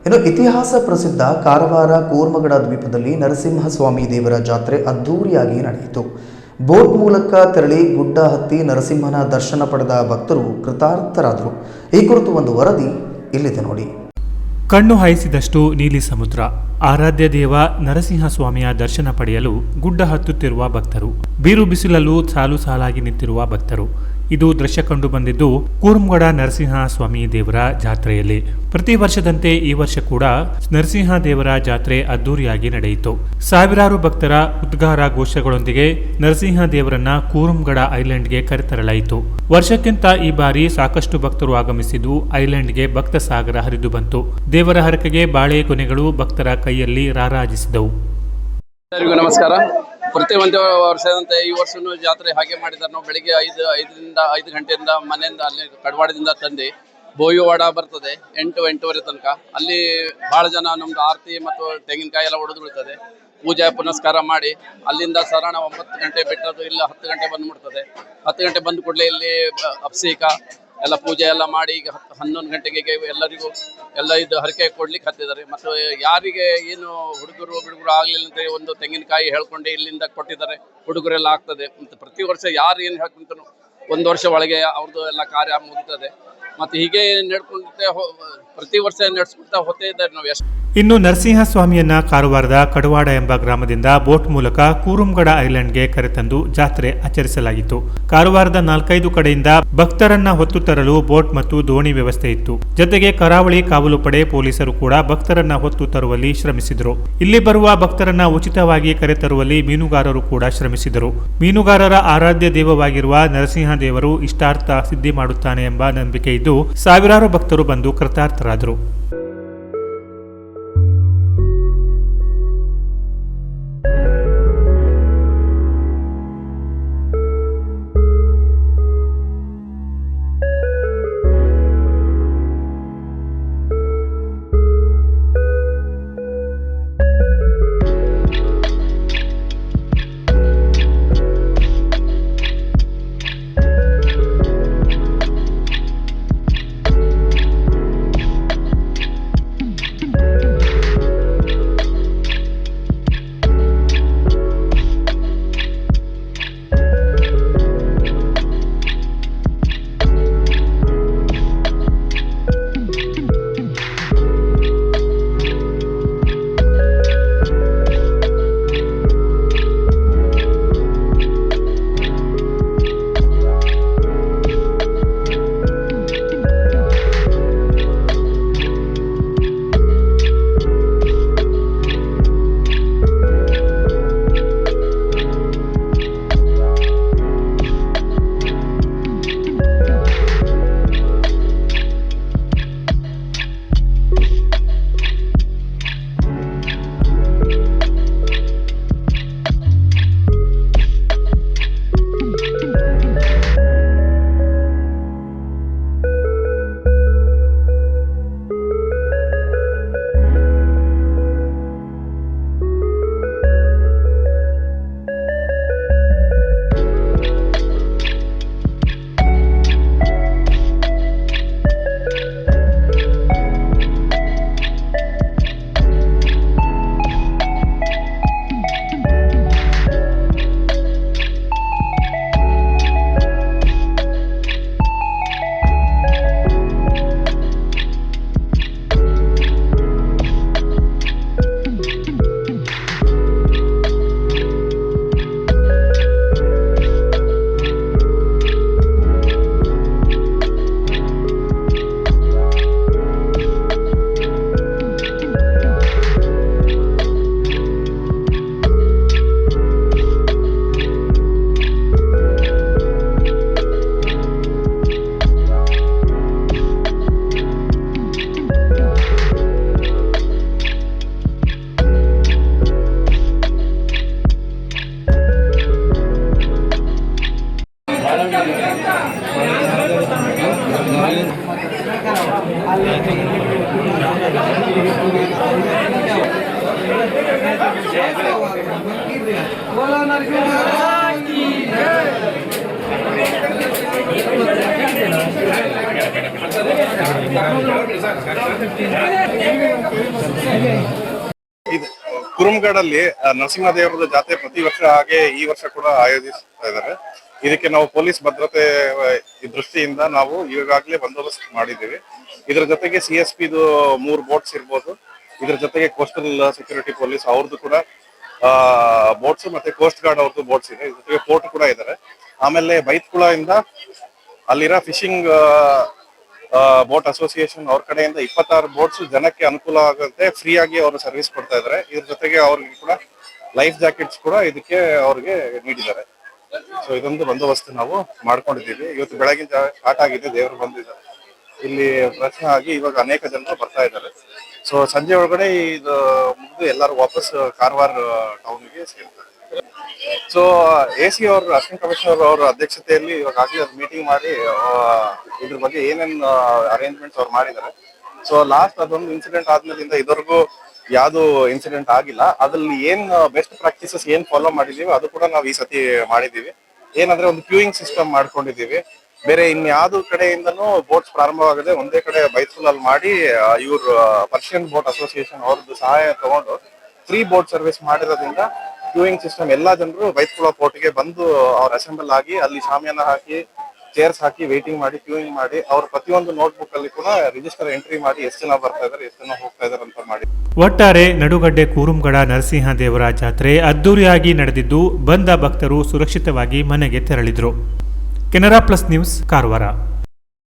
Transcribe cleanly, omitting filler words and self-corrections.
ಇನ್ನು ಇತಿಹಾಸ ಪ್ರಸಿದ್ಧ ಕಾರವಾರ ಕೂರ್ಮಗಡ ದ್ವೀಪದಲ್ಲಿ ನರಸಿಂಹಸ್ವಾಮಿ ದೇವರ ಜಾತ್ರೆ ಅದ್ದೂರಿಯಾಗಿ ನಡೆಯಿತು. ಬೋಟ್ ಮೂಲಕ ತೆರಳಿ ಗುಡ್ಡ ಹತ್ತಿ ನರಸಿಂಹನ ದರ್ಶನ ಪಡೆದ ಭಕ್ತರು ಕೃತಾರ್ಥರಾದರು. ಈ ಕುರಿತು ಒಂದು ವರದಿ ಇಲ್ಲಿದೆ ನೋಡಿ. ಕಣ್ಣು ಹಾಯಿಸಿದಷ್ಟು ನೀಲಿ ಸಮುದ್ರ. ಆರಾಧ್ಯ ದೇವ ನರಸಿಂಹಸ್ವಾಮಿಯ ದರ್ಶನ ಪಡೆಯಲು ಗುಡ್ಡ ಹತ್ತುತ್ತಿರುವ ಭಕ್ತರು, ಬೀರು ಬಿಸಿಲಲ್ಲೂ ಸಾಲು ಸಾಲಾಗಿ ನಿಂತಿರುವ ಭಕ್ತರು. ಇದು ದೃಶ್ಯ ಕಂಡು ಬಂದಿದ್ದು ಕೂರ್ಮಗಡ ನರಸಿಂಹಸ್ವಾಮಿ ದೇವರ ಜಾತ್ರೆಯಲ್ಲಿ. ಪ್ರತಿ ವರ್ಷದಂತೆ ಈ ವರ್ಷ ಕೂಡ ನರಸಿಂಹ ದೇವರ ಜಾತ್ರೆ ಅದ್ದೂರಿಯಾಗಿ ನಡೆಯಿತು. ಸಾವಿರಾರು ಭಕ್ತರ ಉದ್ಗಾರ ಘೋಷಗಳೊಂದಿಗೆ ನರಸಿಂಹ ದೇವರನ್ನ ಕೂರ್ಮಗಡ ಐಲ್ಯಾಂಡ್ಗೆ ಕರೆತರಲಾಯಿತು. ವರ್ಷಕ್ಕಿಂತ ಈ ಬಾರಿ ಸಾಕಷ್ಟು ಭಕ್ತರು ಆಗಮಿಸಿದ್ದು ಐಲ್ಯಾಂಡ್ಗೆ ಭಕ್ತ ಸಾಗರ ಹರಿದು ಬಂತು. ದೇವರ ಹರಕೆಗೆ ಬಾಳೆ ಕೊನೆಗಳು ಭಕ್ತರ ಕೈಯಲ್ಲಿ ರಾರಾಜಿಸಿದವು. ಎಲ್ಲರಿಗೂ ನಮಸ್ಕಾರ. ಪ್ರತಿ ಒಂದು ವರ್ಷದಂತೆ ಈ ವರ್ಷನೂ ಜಾತ್ರೆ ಹಾಗೆ ಮಾಡಿದ್ದಾರೆ. ನಾವು ಬೆಳಿಗ್ಗೆ 5 ಗಂಟೆಯಿಂದ ಮನೆಯಿಂದ ಅಲ್ಲಿ ಕಡವಾಡದಿಂದ ತಂದು ಬೋಯಿವಾಡ ಬರ್ತದೆ 8-8:30 ತನಕ. ಅಲ್ಲಿ ಭಾಳ ಜನ ನಮ್ದು ಆರತಿ ಮತ್ತು ತೆಂಗಿನಕಾಯಿ ಎಲ್ಲ ಹೊಡೆದು ಬಿಡ್ತದೆ. ಪೂಜೆ ಪುನಸ್ಕಾರ ಮಾಡಿ ಅಲ್ಲಿಂದ ಸಾಧಾರಣ 9 ಗಂಟೆ ಬಿಟ್ಟದ್ದು ಇಲ್ಲ 10 ಗಂಟೆ ಬಂದುಬಿಡ್ತದೆ. 10 ಗಂಟೆ ಬಂದ ಕೂಡಲೇ ಇಲ್ಲಿ ಅಭಿಷೇಕ ಎಲ್ಲ ಪೂಜೆ ಎಲ್ಲ ಮಾಡಿ ಈಗ 11 ಗಂಟೆಗೆ ಎಲ್ಲರಿಗೂ ಎಲ್ಲ ಇದು ಹರಕೆ ಕೊಡ್ಲಿಕ್ಕೆ ಹತ್ತಿದ್ದಾರೆ. ಮತ್ತು ಯಾರಿಗೆ ಏನು ಹುಡುಗರು ಆಗಲಿಲ್ಲ ಅಂತ ಒಂದು ತೆಂಗಿನಕಾಯಿ ಹೇಳ್ಕೊಂಡು ಇಲ್ಲಿಂದ ಕೊಟ್ಟಿದ್ದಾರೆ. ಹುಡುಗರೆಲ್ಲ ಆಗ್ತದೆ. ಮತ್ತು ಪ್ರತಿ ವರ್ಷ ಯಾರು ಏನು ಹೇಳ್ಕೊಂತಾನೋ 1 ವರ್ಷ ಒಳಗೆ ಅವ್ರದ್ದು ಎಲ್ಲ ಕಾರ್ಯ ಮುಗಿತದೆ. ಮತ್ತು ಹೀಗೆ ನಡ್ಕೊಂಡ್ರೆ ಪ್ರತಿ ವರ್ಷ ನಡೆಸ್ಕೊಳ್ತಾ ಹೋಗ್ತಾ ಇದ್ದಾರೆ ನಾವು. ಎಷ್ಟು ಇನ್ನು ನರಸಿಂಹಸ್ವಾಮಿಯನ್ನ ಕಾರವಾರದ ಕಡವಾಡ ಎಂಬ ಗ್ರಾಮದಿಂದ ಬೋಟ್ ಮೂಲಕ ಕೂರ್ಮಗಡ ಐಲ್ಯಾಂಡ್ಗೆ ಕರೆತಂದು ಜಾತ್ರೆ ಆಚರಿಸಲಾಗಿತ್ತು. ಕಾರವಾರದ 4-5 ಕಡೆಯಿಂದ ಭಕ್ತರನ್ನ ಹೊತ್ತು ತರಲು ಬೋಟ್ ಮತ್ತು ದೋಣಿ ವ್ಯವಸ್ಥೆ ಇತ್ತು. ಜೊತೆಗೆ ಕರಾವಳಿ ಕಾವಲು ಪಡೆ ಪೊಲೀಸರು ಕೂಡ ಭಕ್ತರನ್ನ ಹೊತ್ತು ತರುವಲ್ಲಿ ಶ್ರಮಿಸಿದರು. ಇಲ್ಲಿ ಬರುವ ಭಕ್ತರನ್ನ ಉಚಿತವಾಗಿ ಕರೆತರುವಲ್ಲಿ ಮೀನುಗಾರರು ಕೂಡ ಶ್ರಮಿಸಿದರು. ಮೀನುಗಾರರ ಆರಾಧ್ಯ ದೇವವಾಗಿರುವ ನರಸಿಂಹ ದೇವರು ಇಷ್ಟಾರ್ಥ ಸಿದ್ಧಿ ಮಾಡುತ್ತಾನೆ ಎಂಬ ನಂಬಿಕೆ ಇದ್ದು ಸಾವಿರಾರು ಭಕ್ತರು ಬಂದು ಕೃತಾರ್ಥರಾದರು. बोलो नरसिंह की जय। ಇದು ಕುರುಮಗಡಲ್ಲಿ ನರಸಿಂಹದೇವರದ ಜಾತ್ರೆ ಪ್ರತಿ ವರ್ಷ ಹಾಗೆ ಈ ವರ್ಷ ಕೂಡ ಆಯೋಜಿಸ್ತಾ ಇದ್ದಾರೆ. ಇದಕ್ಕೆ ನಾವು ಪೊಲೀಸ್ ಭದ್ರತೆ ದೃಷ್ಟಿಯಿಂದ ನಾವು ಈಗಾಗಲೇ ಬಂದೋಬಸ್ತ್ ಮಾಡಿದ್ದೀವಿ. ಇದರ ಜೊತೆಗೆ CSP 3 ಬೋಟ್ಸ್ ಇರ್ಬೋದು. ಇದರ ಜೊತೆಗೆ ಕೋಸ್ಟಲ್ ಸೆಕ್ಯೂರಿಟಿ ಪೊಲೀಸ್ ಅವ್ರದ್ದು ಕೂಡ ಬೋಟ್ಸ್ ಮತ್ತೆ ಕೋಸ್ಟ್ ಗಾರ್ಡ್ ಅವ್ರದ್ದು ಬೋಟ್ಸ್ ಇದೆ. ಇದ್ರ ಜೊತೆಗೆ ಪೋರ್ಟ್ ಕೂಡ ಇದ್ದಾರೆ. ಆಮೇಲೆ ಬೈತ್ಕುಳ ಇಂದ ಅಲ್ಲಿರೋ ಫಿಶಿಂಗ್ ಬೋಟ್ ಅಸೋಸಿಯೇಷನ್ ಅವ್ರ ಕಡೆಯಿಂದ 26 ಬೋಟ್ಸ್ ಜನಕ್ಕೆ ಅನುಕೂಲ ಆಗುತ್ತೆ ಫ್ರೀ ಆಗಿ ಅವರು ಸರ್ವಿಸ್ ಕೊಡ್ತಾ ಇದ್ದಾರೆ. ಇದ್ರ ಜೊತೆಗೆ ಅವ್ರಿಗೆ ಕೂಡ ಲೈಫ್ ಜಾಕೆಟ್ಸ್ ಕೂಡ ಇದಕ್ಕೆ ಅವ್ರಿಗೆ ನೀಡಿದ್ದಾರೆ. ಸೊ ಇದೊಂದು ಬಂದೋಬಸ್ತ್ ನಾವು ಮಾಡ್ಕೊಂಡಿದ್ದೀವಿ. ಇವತ್ತು ಬೆಳಗಿನ ಸ್ಟಾರ್ಟ್ ಆಗಿದೆ, ದೇವರು ಬಂದಿದ್ದಾರೆ ಇಲ್ಲಿ ಪ್ರಶ್ನೆ ಆಗಿ ಇವಾಗ ಅನೇಕ ಜನರು ಬರ್ತಾ ಇದ್ದಾರೆ. ಸೊ ಸಂಜೆ ಒಳಗಡೆ ಇದು ಮುಗಿದು ಎಲ್ಲರೂ ವಾಪಸ್ ಕಾರವಾರ ಟೌನ್ಗೆ ಸೇರ್ತಾರೆ. ಸೊ AC ಅವರು ಅಸಿಸ್ಟೆಂಟ್ ಕಮಿಷನರ್ ಅವರ ಅಧ್ಯಕ್ಷತೆಯಲ್ಲಿ ಇವಾಗಲೇ ಮೀಟಿಂಗ್ ಮಾಡಿ ಇದ್ರ ಬಗ್ಗೆ ಏನೇನು ಅರೇಂಜ್ಮೆಂಟ್ಸ್ ಅವ್ರು ಮಾಡಿದ್ದಾರೆ. ಸೊ ಲಾಸ್ಟ್ ಅದೊಂದು ಇನ್ಸಿಡೆಂಟ್ ಆದ್ಮೇಲಿಂದ ಇದುವರೆಗೂ ಯಾವ್ದು ಇನ್ಸಿಡೆಂಟ್ ಆಗಿಲ್ಲ. ಅದ್ರಲ್ಲಿ ಏನ್ ಬೆಸ್ಟ್ ಪ್ರಾಕ್ಟೀಸಸ್ ಏನ್ ಫಾಲೋ ಮಾಡಿದೀವಿ ಅದು ಕೂಡ ನಾವು ಈ ಸತಿ ಮಾಡಿದೀವಿ. ಏನಂದ್ರೆ ಒಂದು ಕ್ಯೂಯಿಂಗ್ ಸಿಸ್ಟಮ್ ಮಾಡ್ಕೊಂಡಿದೀವಿ. ಬೇರೆ ಇನ್ಯಾವ್ದು ಕಡೆಯಿಂದನೂ ಬೋಟ್ಸ್ ಪ್ರಾರಂಭವಾಗದೆ ಒಂದೇ ಕಡೆ ಬೈತ್ಕುಲಲ್ಲಿ ಮಾಡಿ ಇವ್ರು ಪರ್ಷಿಯನ್ ಬೋಟ್ ಅಸೋಸಿಯೇಷನ್ ಅವ್ರದ್ದು ಸಹಾಯ ತಗೊಂಡು ಫ್ರೀ ಬೋಟ್ ಸರ್ವಿಸ್ ಮಾಡಿರೋದ್ರಿಂದ ಕ್ಯೂಯಿಂಗ್ ಸಿಸ್ಟಮ್ ಎಲ್ಲಾ ಜನರು ಬೈತ್ಕುಳ ಪೋರ್ಟ್ಗೆ ಬಂದು ಅವ್ರು ಅಸೆಂಬಲ್ ಆಗಿ ಅಲ್ಲಿ ಶಾಮಿಯಾನ ಹಾಕಿ ಚೇರ್ಸ್ ಹಾಕಿ ವೇಟಿಂಗ್ ಮಾಡಿ ಕ್ಯೂಯಿಂಗ್ ಮಾಡಿ ಅವ್ರ ಪ್ರತಿಯೊಂದು ನೋಟ್ಬುಕ್ ಅಲ್ಲಿ ಕೂಡ ರಿಜಿಸ್ಟರ್ ಎಂಟ್ರಿ ಮಾಡಿ ಎಷ್ಟು ಜನ ಬರ್ತಾ ಇದಾರೆ ಎಷ್ಟು ಜನ ಹೋಗ್ತಾ ಇದಾರೆ ಅಂತ ಮಾಡಿ. ಒಟ್ಟಾರೆ ನಡುಗಡ್ಡೆ ಕೂರುಮಗಡ ನರಸಿಂಹ ದೇವರ ಜಾತ್ರೆ ಅದ್ದೂರಿಯಾಗಿ ನಡೆದಿದ್ದು ಬಂದ ಭಕ್ತರು ಸುರಕ್ಷಿತವಾಗಿ ಮನೆಗೆ ತೆರಳಿದ್ರು. Canara plus news, Karwar.